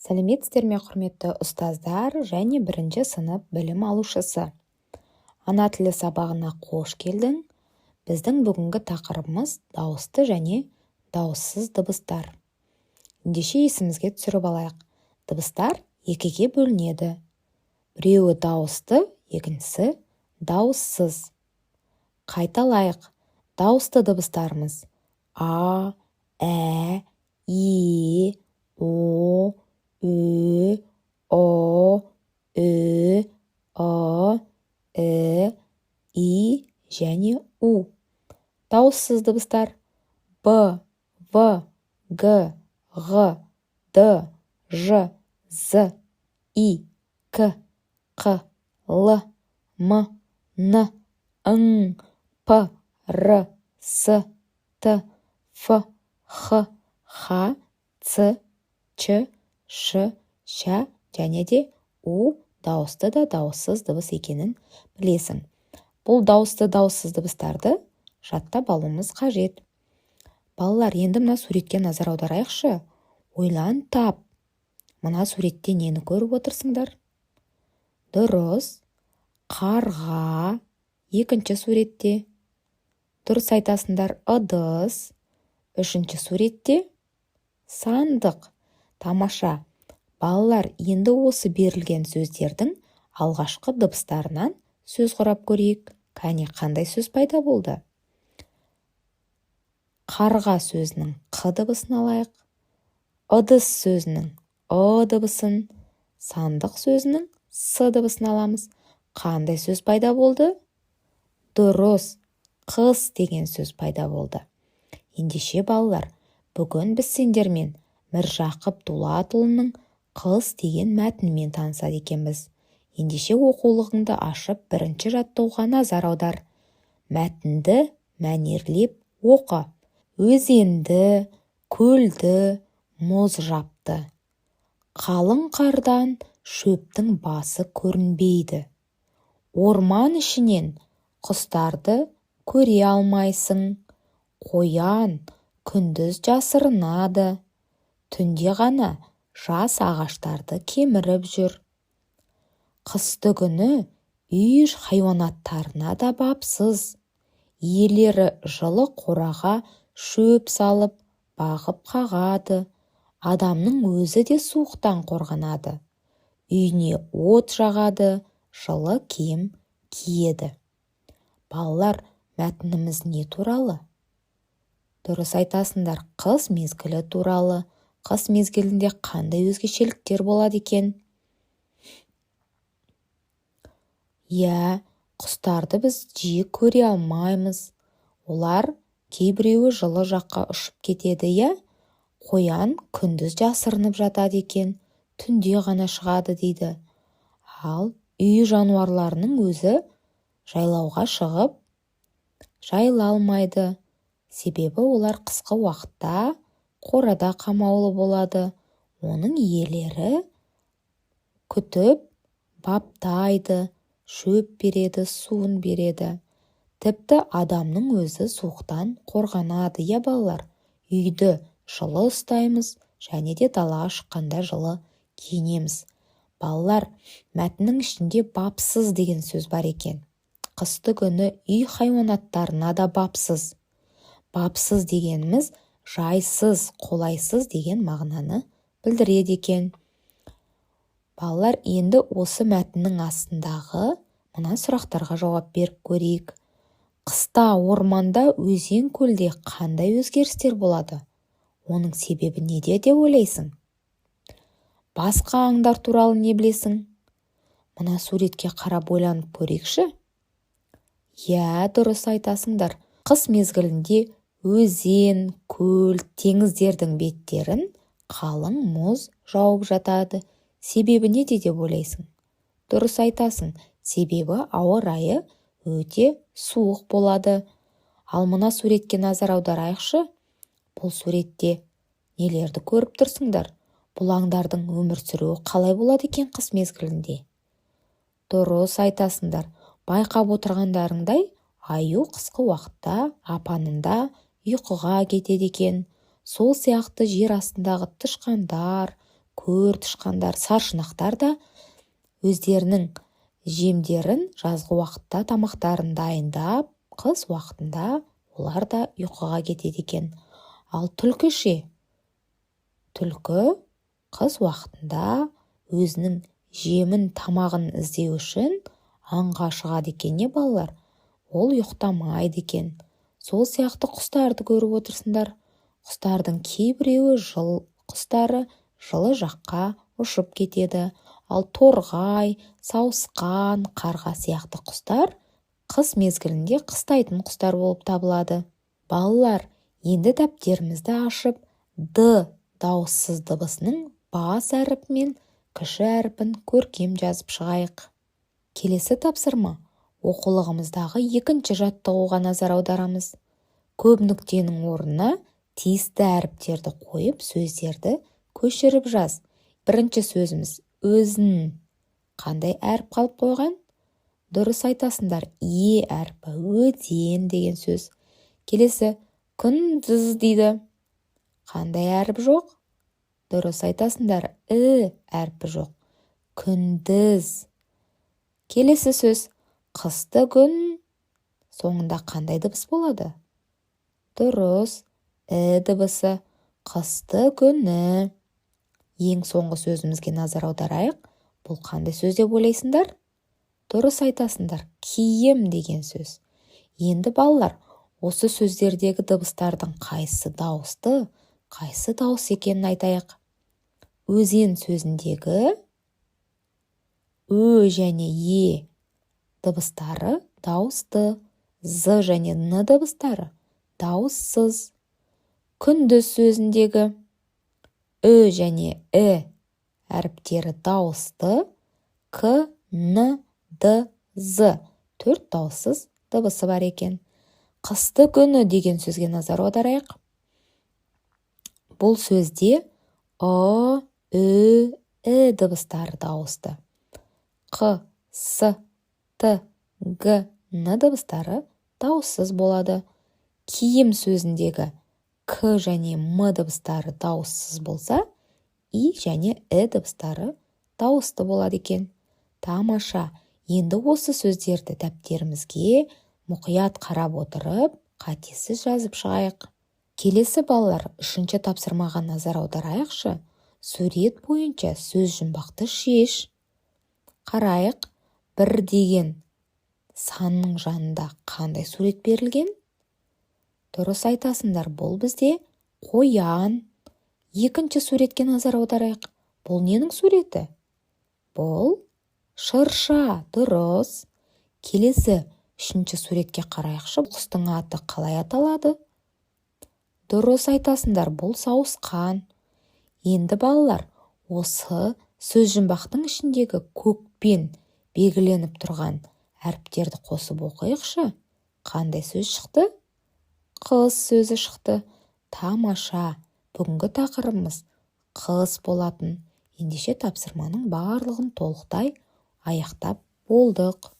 Сәлеметсіздер ме, құрметті ұстаздар және бірінші сынып білім алушысы. Ана тілі сабағына қош келдің. Біздің бүгінгі тақырыбымыз дауысты және дауыссыз дыбыстар. Ендеше есімізге түсіріп алайық. Дыбыстар екіге бөлінеді. Біреуі дауысты, екіншісі дауыссыз. Қайталайық. Дауысты дыбыстарымыз А, Ә, И, О, Ү, О, Ү, Ы, И және У. Дауыссыз дыбыстар Б, В, Г, Ғ, Д, Ж, З, И, К, Қ, Л, М, Н, Ң, П, Р, С, Т, Ф, Х, Х, Ц, Ч, Ш, Ш және де У дауысты да дауыссыз дыбыс екенін білесің. Бұл дауысты дауыссыз дыбыстарды жаттап алуымыз қажет. Балалар, енді мына суретке назар аударайықшы. Ойлан тап. Мына суретте нені көріп отырсыңдар? Дұрыс. Қарға. Екінші суретте. Дұрыс айтасыңдар, ыдыс. Үшінші суретте сандық. Тамаша. Балалар, енді осы берілген сөздердің алғашқы дыбыстарынан сөз құрап көрейік. Кәне, қандай сөз пайда болды? Қарға сөзінің Қ дыбысын алайық. Ыдыс сөзінің Ы дыбысын, сандық сөзінің С дыбысын аламыз. Қандай сөз пайда болды? Дұрыс, қыс деген сөз пайда болды. Ендеше балалар, бүгін біз сендермен Міржақып Дулатұлының қыс деген мәтінімен танысады екенбіз. Ендеше оқулығыңды ашып, бірінші жаттауға назар аудар. Мәтінді мәнерлеп оқы. Өзенді, көлді, мұз жапты. Қалың қардан шөптің басы көрінбейді. Орман ішінен құстарды көре алмайсың. Қоян күндіз жасырынады. Түнде ғана жас ағаштарды кеміріп жүр. Қысты күні үй хайуанаттарына да бапсыз. Иелері жылы қораға шөп салып, бағып қағады. Адамның өзі де суықтан қорғанады. Үйіне от жағады, жылы киім киеді. Балалар, мәтініміз не туралы? Дұрыс айтасыңдар, қыс мезгілі туралы. Қыс мезгілінде қандай өзгешеліктер болады екен? Құстарды біз жиі көре алмаймыз. Олар кейбіреуі жылы жаққа ұшып кетеді, Қоян күндіз жасырынып жатады екен, түнде ғана шығады дейді. Ал үй жануарларының өзі жайлауға шығып жайыла алмайды. Себебі олар қысқы уақытта қорада қамаулы болады. Оның иелері күтіп, баптайды, шөп береді, суын береді. Тіпті адамның өзі суықтан қорғанады, балалар. Үйді жылы ұстаймыз, және де далаға шыққанда жылы киінеміз. Балалар, мәтіннің ішінде бапсыз деген сөз бар екен. Қысты күні үй хайуанаттарына да бапсыз. Бапсыз дегеніміз жайсыз, қолайсыз деген мағынаны білдіреді екен. Балалар, енді осы мәтіннің астындағы мына сұрақтарға жауап беріп көрейік. Қыста орманда, өзен көлде қандай өзгерістер болады? Оның себебі неде деп ойлайсың? Басқа аңдар туралы не білесің? Мына суретке қарап ойланып көрейікші? Дұрыс айтасыңдар. Қыс мезгілінде өзен, көл, теңіздердің беттерін қалың мұз жауып жатады. Себебі неде деп ойлайсың? Дұрыс айтасың. Себебі ауа райы өте суық болады. Ал мына суретке назар аударайықшы. Бұл суретте нелерді көріп тұрсыңдар? Бұл аңдардың өмір сүруі қалай болады екен қыс мезгілінде? Дұрыс айтасыңдар. Байқап отырғандарыңдай, аю қысқы уақытта апанында ұйқыға кетеді екен. Сол сияқты жер астындағы тышқандар, көр тышқандар, саршұнақтар да өздерінің жемдерін жазғы уақытта тамақтарын дайындап, қыс уақытында олар да ұйқыға кетеді екен. Ал түлкі ше? Түлкі қыс уақытында өзінің жемін, тамағын іздеу үшін аңға шығады екен, не балалар? Ол ұйықтамайды екен. Сол сияқты құстарды көріп отырсыңдар. Құстардың кейбіреуі жыл құстары жылы жаққа ұшып кетеді. Ал торғай, сауысқан, қарға сияқты құстар қыс мезгілінде қыстайтын құстар болып табылады. Балалар, енді дәптерімізді ашып, д дауыссыз дыбысының бас әріпі мен кіші әріпін көркем жазып шығайық. Келесі тапсырма. Оқулығымыздағы екінші жаттығуға назар аударамыз. Көп нүктенің орнына тиісті әріптерді қойып, сөздерді көшіріп жаз. Бірінші сөзіміз өзін. Қандай әріп қалып қойған? Дұрыс айтасыңдар, е әрпі, өзен деген сөз. Келесі күндіз дейді. Қандай әріп жоқ? Дұрыс айтасыңдар, әрпі жоқ. Күндіз. Келесі сөз қысты күн. Соңында қандай дыбыс болады? Дұрыс, дыбысы. Қысты күні. Ең соңғы сөзімізге назар аударайық. Бұл қандай сөз деп ойлайсыңдар? Дұрыс айтасыңдар, киім деген сөз. Енді балалар, осы сөздердегі дыбыстардың қайсы дауысты, қайсы дауыс екенін айтайық. Өзен сөзіндегі Ö және Е дыбыстары дауысты, З және Н дыбыстары дауыссыз. Күндіз сөзіндегі Ö және әріптері дауысты, К, Н, Д, З 4 дауыссыз дыбысы бар екен. Қысты күні деген сөзге назар аударайық. Бұл сөзде О, Ү, дыбыстары дауысты. Қ, С, Т, Г, Н дыбыстары дауыссыз болады. Киім сөзіндегі К және М дыбыстары дауыссыз болса, И және дыбыстары дауысты болады екен. Тамаша. Енді осы сөздерді дәптерімізге мұқият қарап отырып, қатесіз жазып шығайық. Келесі балалар, үшінші тапсырмаға назар аударайықшы. Сурет бойынша сөз жұмбақты шеш. Қарайық, 1 деген санның жанында қандай сурет берілген? Дұрыс айтасыңдар, бұл бізде қоян. Екінші суретке назар аударайық. Бұл ненің суреті? Бұл шырша, дұрыс. Келесі үшінші суретке қарайықшы. Құстың аты қалай аталады? Дұрыс айтасыңдар, бұл сауысқан. Енді балалар, осы сөз жұмбақтың ішіндегі көкпен белгіленіп тұрған әріптерді қосып оқиықшы. Қандай сөз шықты? Қыс сөзі шықты. Тамаша. Бүгінгі тақырыбымыз қыс болатын. Ендеше тапсырманың барлығын толықтай аяқтап болдық.